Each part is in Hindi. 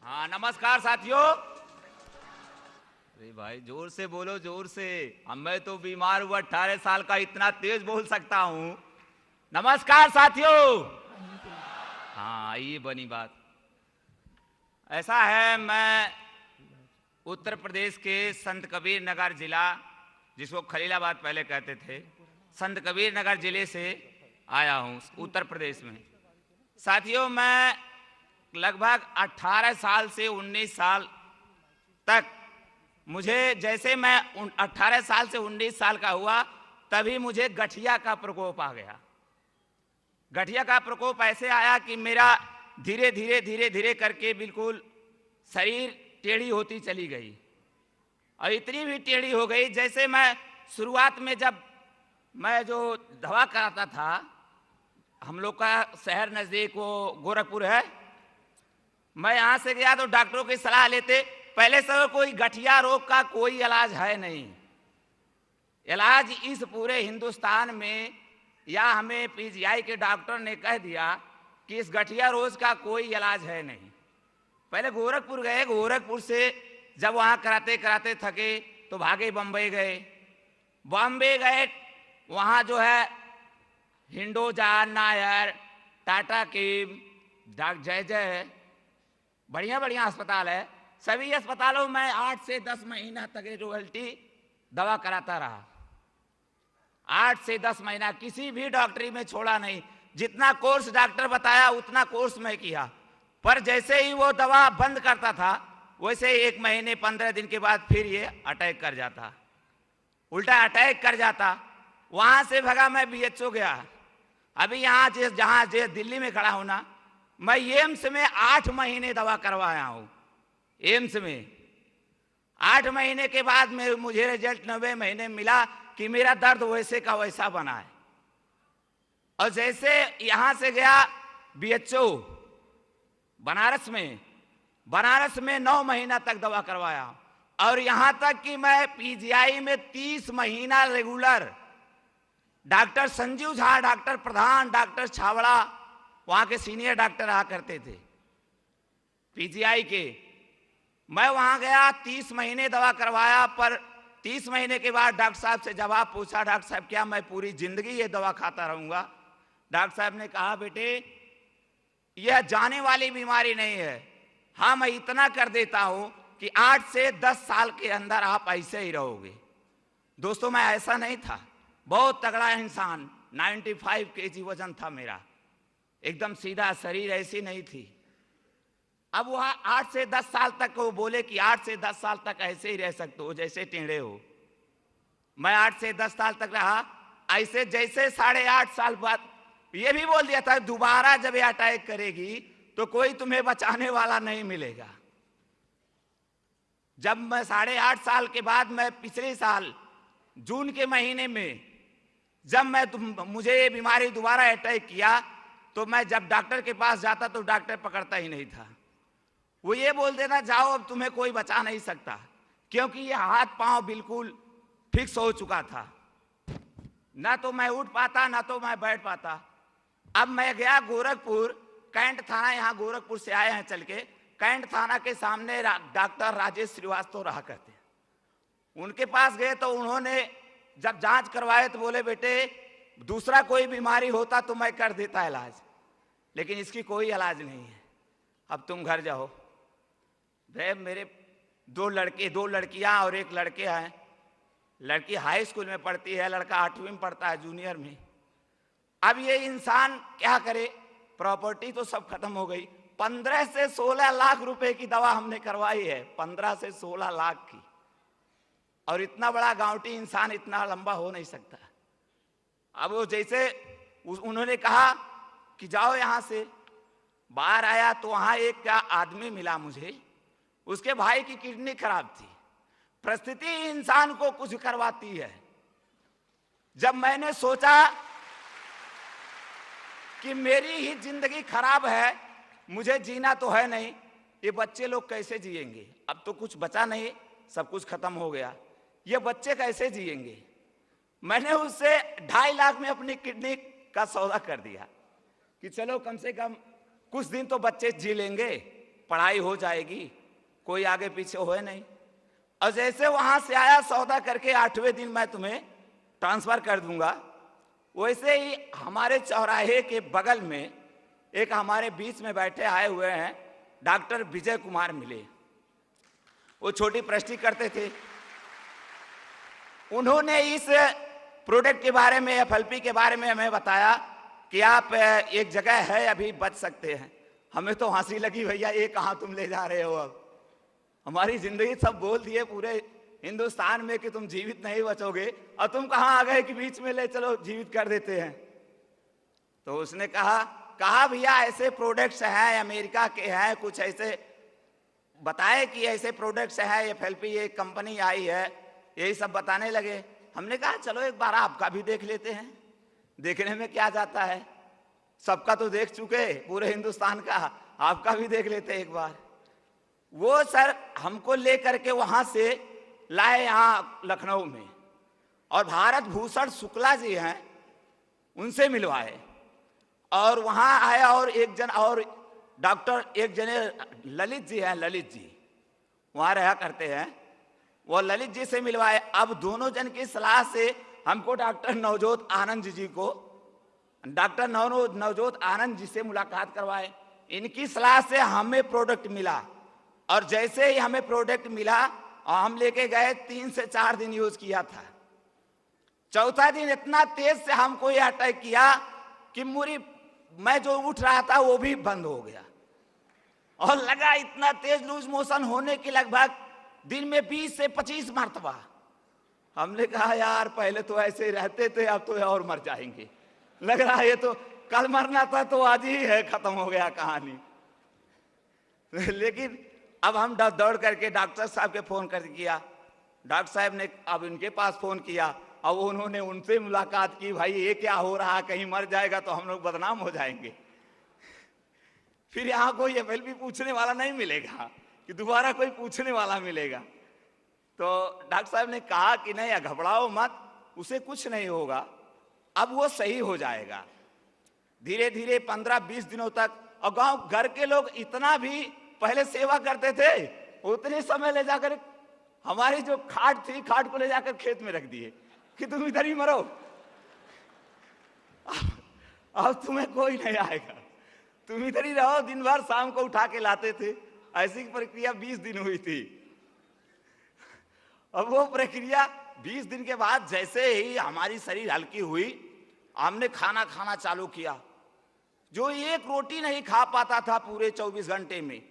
हाँ, नमस्कार साथियों। अरे भाई जोर से बोलो, जोर से। अब मैं तो बीमार हुआ 18 साल का, इतना तेज बोल सकता हूँ। नमस्कार साथियों। हाँ, ये बनी बात। ऐसा है, मैं उत्तर प्रदेश के संत कबीर नगर जिला, जिसको खलीलाबाद पहले कहते थे, संत कबीर नगर जिले से आया हूँ उत्तर प्रदेश में। साथियों, मैं लगभग 18 साल से 19 साल तक, मुझे जैसे मैं 18 साल से 19 साल का हुआ तभी मुझे गठिया का प्रकोप आ गया। गठिया का प्रकोप ऐसे आया कि मेरा धीरे धीरे धीरे धीरे करके बिल्कुल शरीर टेढ़ी होती चली गई, और इतनी भी टेढ़ी हो गई जैसे मैं शुरुआत में, जब मैं जो दवा कराता था, हम लोग का शहर नज़दीक वो गोरखपुर है, मैं यहाँ से गया तो डॉक्टरों की सलाह लेते। पहले से कोई गठिया रोग का कोई इलाज है नहीं। इलाज इस पूरे हिंदुस्तान में, या हमें पीजीआई के डॉक्टर ने कह दिया कि इस गठिया रोग का कोई इलाज है नहीं। पहले गोरखपुर गए, गोरखपुर से जब वहाँ कराते कराते थके तो भागे बम्बई गए। बॉम्बे गए, वहाँ जो है हिंडोजा, नायर, टाटा किम, डॉक्टर जय जय, बढ़िया बढ़िया अस्पताल है। सभी अस्पतालों में 8 से 10 महीना तक रोयल्टी दवा कराता रहा। 8 से 10 महीना किसी भी डॉक्टरी में छोड़ा नहीं। जितना कोर्स डॉक्टर बताया उतना कोर्स मैं किया, पर जैसे ही वो दवा बंद करता था, वैसे 1 महीने 15 दिन के बाद फिर ये अटैक कर जाता, उल्टा अटैक कर जाता। वहाँ से भगा, मैं बीएचओ गया। अभी यहाँ जहाँ दिल्ली में खड़ा हूँ ना, मैं एम्स में 8 महीने दवा करवाया हूँ। एम्स में 8 महीने के बाद में मुझे रिजल्ट 90 महीने मिला कि मेरा दर्द वैसे का वैसा बना है। और जैसे यहाँ से गया बीएचओ बनारस में 9 महीना तक दवा करवाया, और यहाँ तक कि मैं पीजीआई में 30 महीना regular, doctor Sanjeev Jha, doctor Pradhan, doctor Chhawra, वहाँ के सीनियर डॉक्टर रहा करते थे पीजीआई के। मैं वहाँ गया, 30 महीने दवा करवाया, पर 30 महीने के बाद डॉक्टर साहब से जवाब पूछा, डॉक्टर साहब क्या मैं पूरी जिंदगी ये दवा खाता रहूँगा? डॉक्टर साहब ने कहा, बेटे यह जाने वाली बीमारी नहीं है। हाँ, मैं इतना कर देता हूँ कि 8 से 10 साल के अंदर आप ऐसे ही रहोगे। दोस्तों, मैं ऐसा नहीं था, बहुत तगड़ा इंसान, 95 केजी वजन था मेरा, एकदम सीधा शरीर, ऐसी नहीं थी। अब वहाँ 8 से 10 साल तक वो बोले कि 8 से 10 साल तक ऐसे ही रह सकते हो जैसे टेढ़े हो। मैं 8 से 10 साल तक रहा ऐसे, जैसे 8.5 साल बाद ये भी बोल दिया था, दोबारा जब ये अटैक करेगी तो कोई तुम्हें बचाने वाला नहीं मिलेगा। जब मैं 8.5 साल के बाद, मैं पिछले साल जून के महीने में, जब मुझे ये बीमारी दोबारा अटैक किया, तो मैं जब डॉक्टर के पास जाता तो डॉक्टर पकड़ता ही नहीं था। वो ये बोल देता, जाओ अब तुम्हें कोई बचा नहीं सकता, क्योंकि ये हाथ पांव बिल्कुल फिक्स हो चुका था। ना तो मैं उठ पाता, ना तो मैं बैठ पाता। अब मैं गया गोरखपुर, कैंट थाना, यहाँ गोरखपुर से आए हैं चल के, कैंट थाना के सामने डॉक्टर राजेश श्रीवास्तव रहा करते, उनके पास गए तो उन्होंने जब जांच करवाए तो बोले, बेटे दूसरा कोई बीमारी होता तो मैं कर देता इलाज, लेकिन इसकी कोई इलाज नहीं है, अब तुम घर जाओ। भाई मेरे 2 लड़के, 2 लड़कियां और 1 लड़के हैं। लड़की हाई स्कूल में पढ़ती है, लड़का 8वीं में पढ़ता है, जूनियर में। अब ये इंसान क्या करे, प्रॉपर्टी तो सब खत्म हो गई। 15 से 16 लाख रुपए की दवा हमने करवाई है, 15 से 16 लाख की। और इतना बड़ा गांवटी इंसान इतना लंबा हो नहीं सकता। अब वो जैसे उन्होंने कहा कि जाओ यहाँ से, बाहर आया तो वहाँ एक क्या आदमी मिला मुझे, उसके भाई की किडनी खराब थी। परिस्थिति इंसान को कुछ करवाती है। जब मैंने सोचा कि मेरी ही जिंदगी खराब है, मुझे जीना तो है नहीं, ये बच्चे लोग कैसे जिएंगे? अब तो कुछ बचा नहीं, सब कुछ खत्म हो गया, ये बच्चे कैसे जिएंगे? मैंने उससे 2.5 लाख में अपनी किडनी का सौदा कर दिया कि चलो कम से कम कुछ दिन तो बच्चे जी लेंगे। पढ़ाई हो जाएगी, कोई आगे पीछे होए नहीं। और जैसे वहां से आया सौदा करके 8वें दिन मैं तुम्हें ट्रांसफर कर दूंगा, वैसे ही हमारे चौराहे के बगल में एक हमारे बीच में बैठे आए हुए हैं डॉक्टर विजय कुमार मिले। वो छोटी प्रश्न करते थे। उन्होंने इस प्रोडक्ट के बारे में, एफएलपी के बारे में हमें बताया कि आप एक जगह है अभी बच सकते हैं। हमें तो हंसी लगी, भैया ये कहाँ तुम ले जा रहे हो, अब हमारी जिंदगी सब बोल दिए पूरे हिंदुस्तान में कि तुम जीवित नहीं बचोगे, और तुम कहाँ आ गए कि बीच में ले चलो जीवित कर देते हैं। तो उसने कहा भैया ऐसे प्रोडक्ट्स हैं, अमेरिका के हैं, कुछ ऐसे बताए कि ऐसे प्रोडक्ट्स हैं, एफएलपी एक कंपनी आई है, यही सब बताने लगे। हमने कहा चलो एक बार आपका भी देख लेते हैं, देखने में क्या जाता है, सबका तो देख चुके पूरे हिंदुस्तान का, आपका भी देख लेते एक बार। वो सर हमको लेकर के वहां से लाए यहाँ लखनऊ में, और भारत भूषण शुक्ला जी हैं उनसे मिलवाए, और वहां आए और एक जन और डॉक्टर एक जने ललित जी हैं, ललित जी वहां रहा करते हैं, वो ललित जी से मिलवाए। अब दोनों जन की सलाह से हमको डॉक्टर नवजोत आनंद जी को, डॉक्टर नवजोत आनंद जी से मुलाकात करवाए। इनकी सलाह से हमें प्रोडक्ट मिला, और जैसे ही हमें प्रोडक्ट मिला हम लेके गए, 3 से 4 दिन यूज किया था। चौथा दिन इतना तेज से हमको ये अटैक किया कि मैं जो उठ रहा था वो भी बंद हो गया, और लगा इतना तेज लूज मोशन होने की लगभग दिन में 20 से 25 मरतबा। हमने कहा यार पहले तो ऐसे ही रहते थे, अब तो और मर जाएंगे, लग रहा है ये तो कल मरना था तो आज ही है, खत्म हो गया कहानी। लेकिन अब हम दौड़ करके डॉक्टर साहब के फोन कर किया, डॉक्टर साहब ने अब इनके पास फोन किया, अब उन्होंने उनसे मुलाकात की, भाई ये क्या हो रहा, कहीं मर जाएगा तो हम लोग बदनाम हो जाएंगे। फिर यहाँ कोई एफएलपी पूछने वाला नहीं मिलेगा कि दोबारा कोई पूछने वाला मिलेगा। तो डॉक्टर साहब ने कहा कि नहीं घबराओ मत, उसे कुछ नहीं होगा, अब वो सही हो जाएगा धीरे धीरे 15-20 दिनों तक। और गांव घर के लोग इतना भी पहले सेवा करते थे, उतने समय ले जाकर हमारी जो खाट थी, खाट को ले जाकर खेत में रख दिए कि तुम इधर ही मरो, अब तुम्हें कोई नहीं आएगा, तुम इधर ही रहो। दिन भर शाम को उठा के लाते थे। ऐसी प्रक्रिया 20 दिन हुई थी। अब वो प्रक्रिया 20 दिन के बाद जैसे ही हमारी शरीर हल्की हुई, हमने खाना खाना चालू किया। जो एक रोटी नहीं खा पाता था पूरे 24 घंटे में,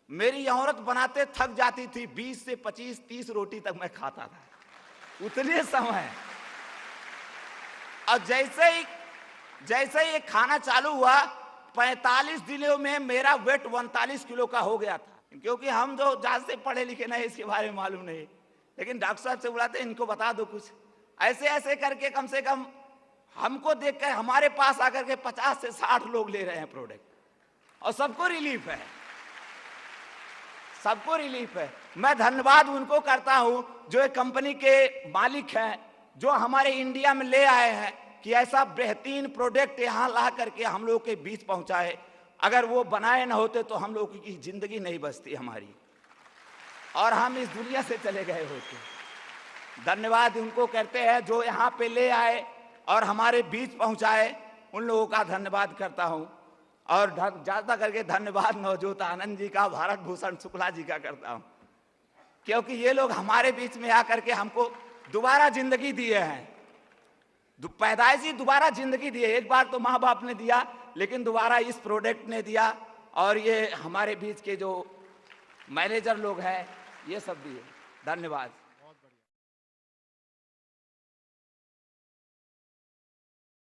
मेरी औरत बनाते थक जाती थी, 20 से 25-30 रोटी तक मैं खाता था उतने समय। और जैसे ही खाना चालू हुआ, 45 दिनों में मेरा वेट 39 किलो का हो गया था। क्योंकि हम जो ज्यादा से पढ़े लिखे नहीं, इसके बारे में मालूम नहीं, लेकिन डॉक्टर साहब से बुलाते इनको बता दो कुछ। ऐसे ऐसे करके कम से कम हमको देखकर हमारे पास आकर के 50 से 60 लोग ले रहे हैं प्रोडक्ट, और सबको रिलीफ है, सबको रिलीफ है। मैं धन्यवाद उनको करता हूं जो एक कंपनी के मालिक हैं, जो हमारे इंडिया में ले आए हैं कि ऐसा बेहतरीन प्रोडक्ट यहाँ ला करके हम लोग के बीच पहुंचाए। अगर वो बनाए ना होते तो हम लोगों की जिंदगी नहीं बचती हमारी, और हम इस दुनिया से चले गए होते। धन्यवाद उनको करते हैं जो यहाँ पे ले आए और हमारे बीच पहुंचाए, उन लोगों का धन्यवाद करता हूं। और ज्यादा करके धन्यवाद नवजोत आनंद जी का, भारत भूषण शुक्ला जी का करता हूं, क्योंकि ये लोग हमारे बीच में आकर के हमको दोबारा जिंदगी दिए हैं, पैदाइशी दोबारा जिंदगी दी है। एक बार तो माँ बाप ने दिया, लेकिन दोबारा इस प्रोडक्ट ने दिया, और ये हमारे बीच के जो मैनेजर लोग हैं ये सब दिए। धन्यवाद।